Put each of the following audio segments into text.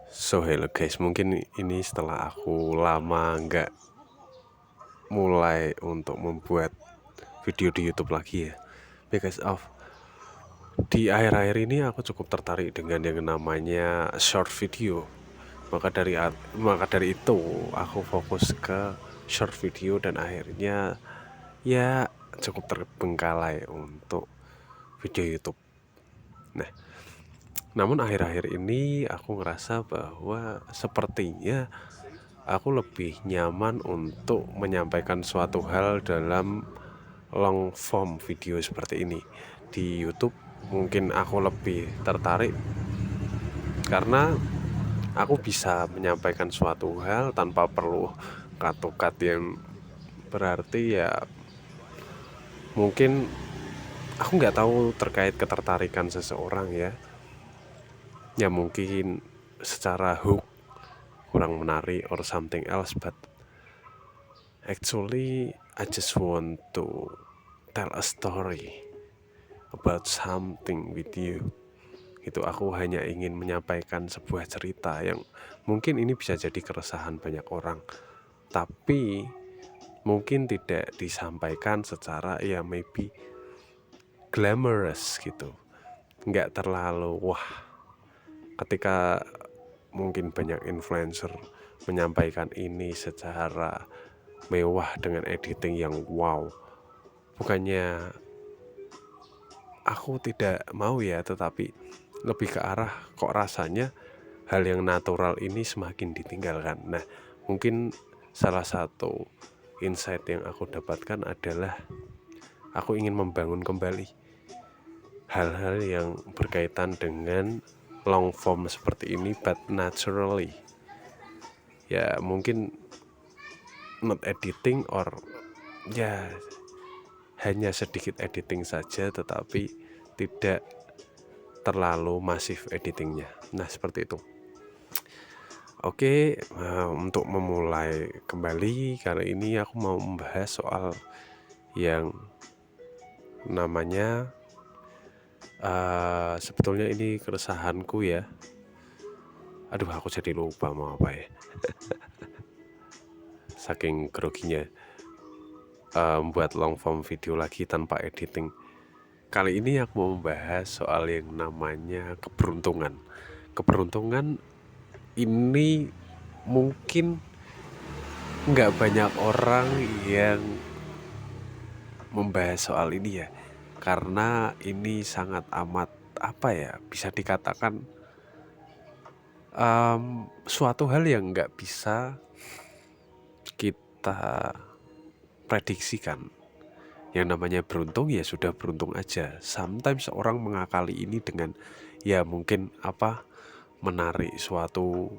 So hello guys, mungkin ini setelah aku lama nggak mulai untuk membuat video di YouTube lagi ya. Because of di akhir-akhir ini aku cukup tertarik dengan yang namanya short video. Maka dari itu aku fokus ke short video dan akhirnya ya cukup terbengkalai untuk video YouTube. Nah, namun akhir-akhir ini aku ngerasa bahwa sepertinya aku lebih nyaman untuk menyampaikan suatu hal dalam long form video seperti ini. Di YouTube mungkin aku lebih tertarik karena aku bisa menyampaikan suatu hal tanpa perlu cut yang berarti ya. Mungkin aku nggak tahu terkait ketertarikan seseorang ya. Ya mungkin secara hook kurang menarik or something else, but actually I just want to tell a story about something with you. Itu aku hanya ingin menyampaikan sebuah cerita yang mungkin ini bisa jadi keresahan banyak orang, tapi mungkin tidak disampaikan secara ya maybe glamorous gitu, nggak terlalu wah. Ketika mungkin banyak influencer menyampaikan ini secara mewah dengan editing yang wow, bukannya aku tidak mau ya, tetapi lebih ke arah kok rasanya hal yang natural ini semakin ditinggalkan. Nah, mungkin salah satu insight yang aku dapatkan adalah aku ingin membangun kembali hal-hal yang berkaitan dengan long form seperti ini, but naturally. Ya mungkin not editing or ya hanya sedikit editing saja, tetapi tidak terlalu masif editingnya. Nah seperti itu. Oke, untuk memulai kembali kali ini aku mau membahas soal yang namanya sebetulnya ini keresahanku ya. Aduh, aku jadi lupa mau apa ya. Saking groginya membuat long form video lagi tanpa editing. Kali ini aku mau membahas soal yang namanya keberuntungan. Keberuntungan ini mungkin nggak banyak orang yang membahas soal ini ya, karena ini sangat amat apa ya, bisa dikatakan suatu hal yang nggak bisa kita prediksikan. Yang namanya beruntung ya sudah beruntung aja. Sometimes orang mengakali ini dengan ya mungkin menarik suatu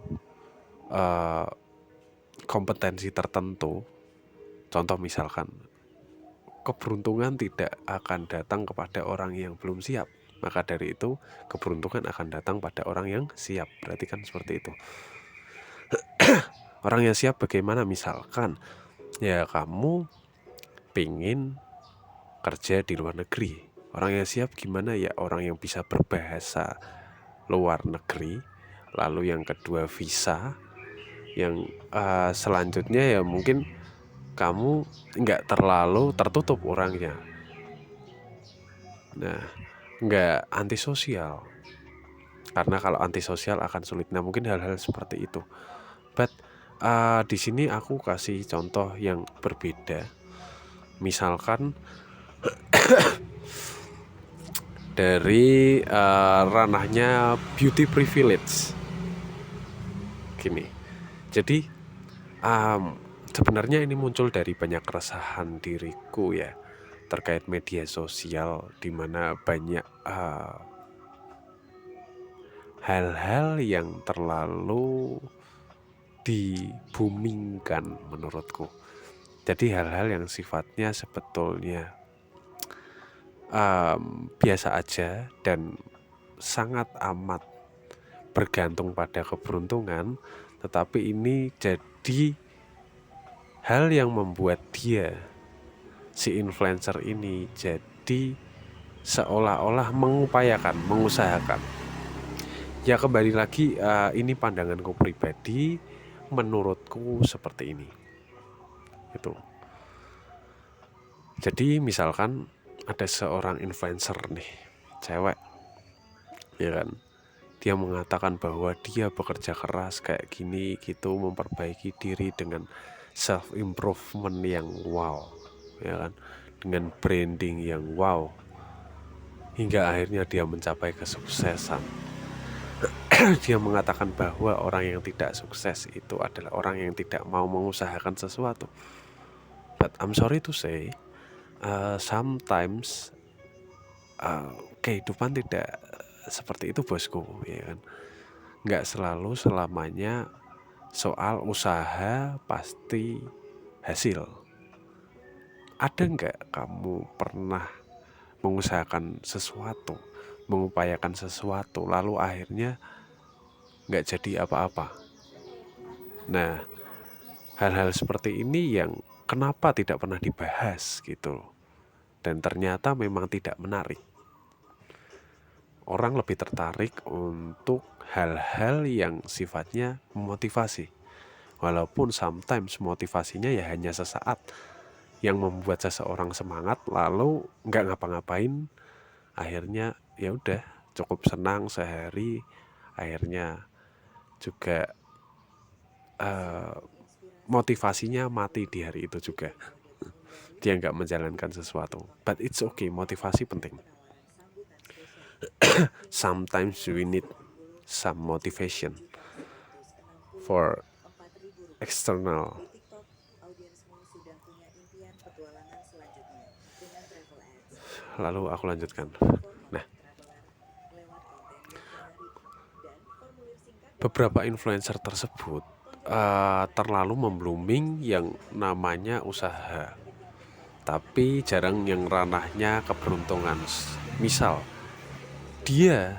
kompetensi tertentu. Contoh misalkan keberuntungan tidak akan datang kepada orang yang belum siap, maka dari itu keberuntungan akan datang pada orang yang siap. Berarti kan seperti itu. Orang yang siap bagaimana? Misalkan ya kamu pingin kerja di luar negeri. Orang yang siap gimana ya? Orang yang bisa berbahasa luar negeri. Lalu yang kedua visa. Yang selanjutnya ya mungkin kamu nggak terlalu tertutup orangnya. Nah, nggak antisosial. Karena kalau antisosial akan sulit. Nah mungkin hal-hal seperti itu. But di sini aku kasih contoh yang berbeda. Misalkan dari ranahnya beauty privilege. Gini, jadi sebenarnya ini muncul dari banyak keresahan diriku ya terkait media sosial, di mana banyak hal-hal yang terlalu dibumingkan menurutku. Jadi hal-hal yang sifatnya sebetulnya biasa aja dan sangat amat bergantung pada keberuntungan, tetapi ini jadi hal yang membuat dia, si influencer ini, jadi seolah-olah mengusahakan Ya kembali lagi, ini pandanganku pribadi, menurutku seperti ini. Itu. Jadi misalkan ada seorang influencer nih, cewek, ya kan? Dia mengatakan bahwa dia bekerja keras kayak gini gitu, memperbaiki diri dengan self improvement yang wow, ya kan? Dengan branding yang wow, hingga akhirnya dia mencapai kesuksesan. Dia mengatakan bahwa orang yang tidak sukses itu adalah orang yang tidak mau mengusahakan sesuatu. But I'm sorry to say, sometimes kehidupan tidak seperti itu bosku, ya kan? Nggak selalu selamanya soal usaha pasti hasil. Ada nggak kamu pernah mengusahakan sesuatu, mengupayakan sesuatu, lalu akhirnya nggak jadi apa-apa? Nah, hal-hal seperti ini yang kenapa tidak pernah dibahas gitu, dan ternyata memang tidak menarik. Orang lebih tertarik untuk hal-hal yang sifatnya memotivasi, walaupun sometimes motivasinya ya hanya sesaat, yang membuat seseorang semangat lalu nggak ngapa-ngapain, akhirnya ya udah cukup senang sehari, akhirnya juga motivasinya mati di hari itu juga. Dia nggak menjalankan sesuatu. But it's okay, motivasi penting. Sometimes we need some motivation for external. Lalu aku lanjutkan. Nah, beberapa influencer tersebut terlalu memblooming yang namanya usaha, tapi jarang yang ranahnya keberuntungan. Misal, dia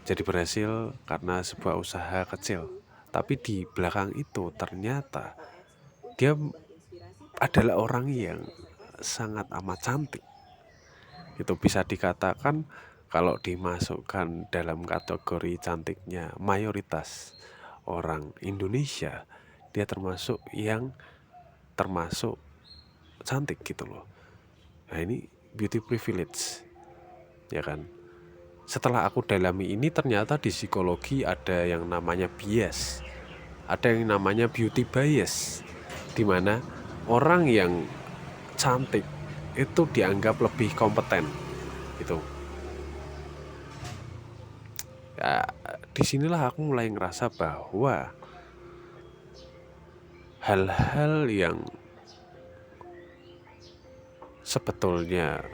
jadi berhasil karena sebuah usaha kecil, tapi di belakang itu ternyata dia adalah orang yang sangat amat cantik. Itu bisa dikatakan kalau dimasukkan dalam kategori cantiknya mayoritas orang Indonesia, dia termasuk cantik gitu loh. Nah, ini beauty privilege, ya kan? Setelah aku dalami ini, ternyata di psikologi ada yang namanya bias, ada yang namanya beauty bias, di mana orang yang cantik itu dianggap lebih kompeten gitu. Ya, disinilah aku mulai ngerasa bahwa hal-hal yang sebetulnya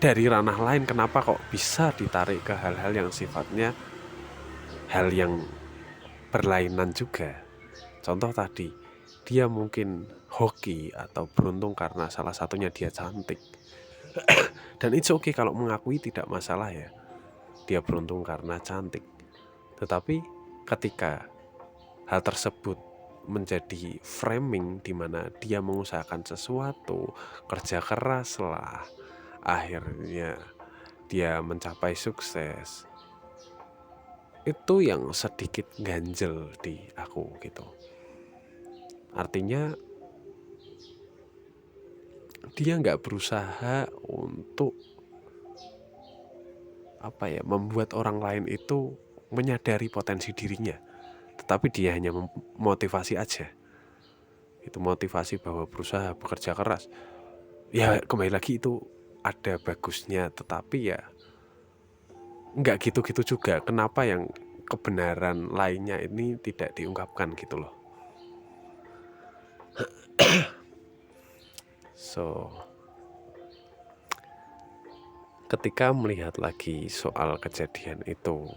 dari ranah lain, kenapa kok bisa ditarik ke hal-hal yang sifatnya hal yang berlainan juga. Contoh tadi, dia mungkin hoki atau beruntung karena salah satunya dia cantik. Dan it's okay kalau mengakui, tidak masalah ya, dia beruntung karena cantik. Tetapi ketika hal tersebut menjadi framing di mana dia mengusahakan sesuatu, kerja keras lah, akhirnya dia mencapai sukses, itu yang sedikit ganjel di aku gitu. Artinya dia nggak berusaha untuk membuat orang lain itu menyadari potensi dirinya, tetapi dia hanya memotivasi aja. Itu motivasi bahwa berusaha, bekerja keras. Ya kembali lagi itu ada bagusnya, tetapi ya nggak gitu-gitu juga. Kenapa yang kebenaran lainnya ini tidak diungkapkan gitu loh. So, ketika melihat lagi soal kejadian itu,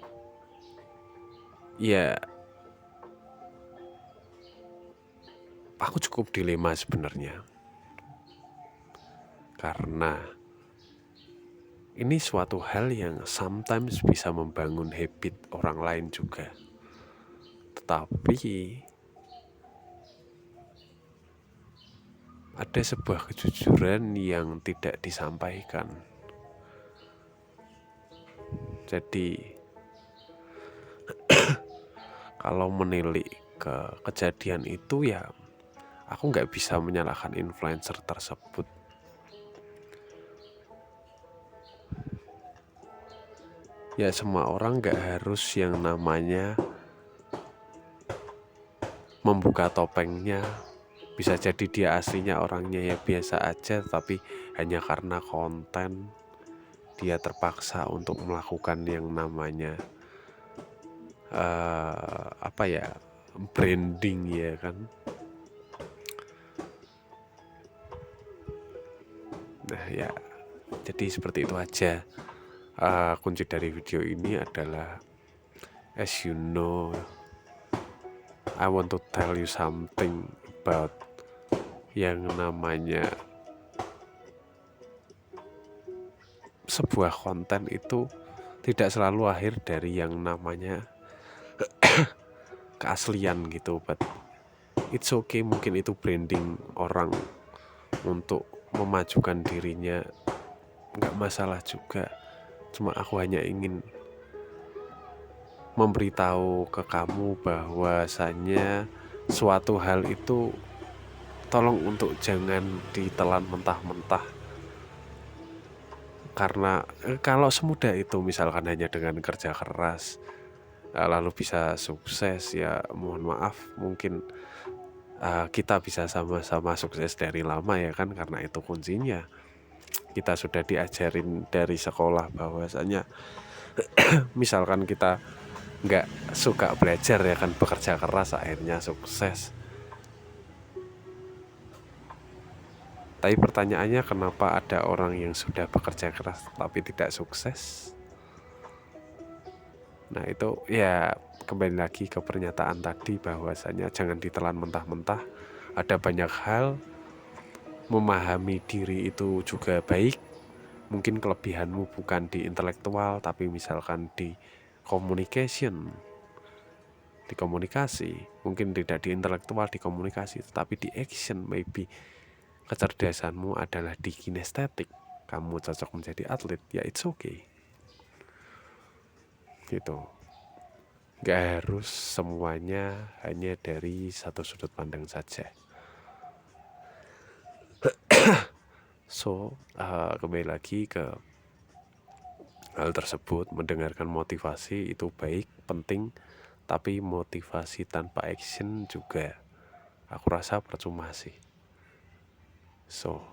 ya aku cukup dilema sebenarnya. Karena ini suatu hal yang sometimes bisa membangun habit orang lain juga. Tetapi ada sebuah kejujuran yang tidak disampaikan. Jadi kalau menilik ke kejadian itu ya aku nggak bisa menyalahkan influencer tersebut. Ya semua orang nggak harus yang namanya membuka topengnya. Bisa jadi dia aslinya orangnya ya biasa aja, tapi hanya karena konten dia terpaksa untuk melakukan yang namanya branding ya kan. Nah ya, jadi seperti itu aja. Kunci dari video ini adalah, as you know, I want to tell you something about yang namanya sebuah konten itu tidak selalu lahir dari yang namanya keaslian gitu, but it's okay, mungkin itu branding orang untuk memajukan dirinya, nggak masalah juga. Cuma aku hanya ingin memberitahu ke kamu bahwasanya suatu hal itu tolong untuk jangan ditelan mentah-mentah. Karena kalau semudah itu misalkan hanya dengan kerja keras lalu bisa sukses, ya mohon maaf, mungkin kita bisa sama-sama sukses dari lama ya kan, karena itu kuncinya. Kita sudah diajarin dari sekolah bahwasanya misalkan kita nggak suka belajar ya kan, bekerja keras akhirnya sukses. Tapi pertanyaannya, kenapa ada orang yang sudah bekerja keras tapi tidak sukses? Nah itu ya kembali lagi ke pernyataan tadi bahwasanya jangan ditelan mentah-mentah. Ada banyak hal, memahami diri itu juga baik. Mungkin kelebihanmu bukan di intelektual, tapi misalkan di communication, di komunikasi. Mungkin tidak di intelektual, di komunikasi, tetapi di action. Maybe kecerdasanmu adalah di kinestetik, kamu cocok menjadi atlet, ya it's okay gitu. Gak harus semuanya hanya dari satu sudut pandang saja. So kembali lagi ke hal tersebut, mendengarkan motivasi itu baik, penting, tapi motivasi tanpa action juga aku rasa percuma sih. So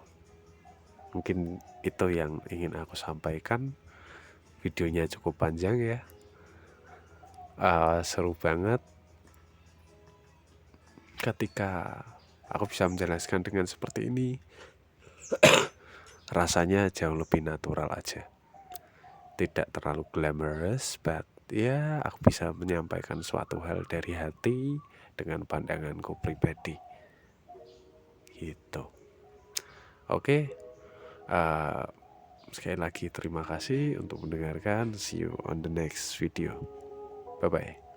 mungkin itu yang ingin aku sampaikan. Videonya cukup panjang ya, seru banget ketika aku bisa menjelaskan dengan seperti ini. Rasanya jauh lebih natural aja, tidak terlalu glamorous, but ya aku bisa menyampaikan suatu hal dari hati dengan pandanganku pribadi gitu. Oke, sekali lagi terima kasih untuk mendengarkan. See you on the next video. Bye bye.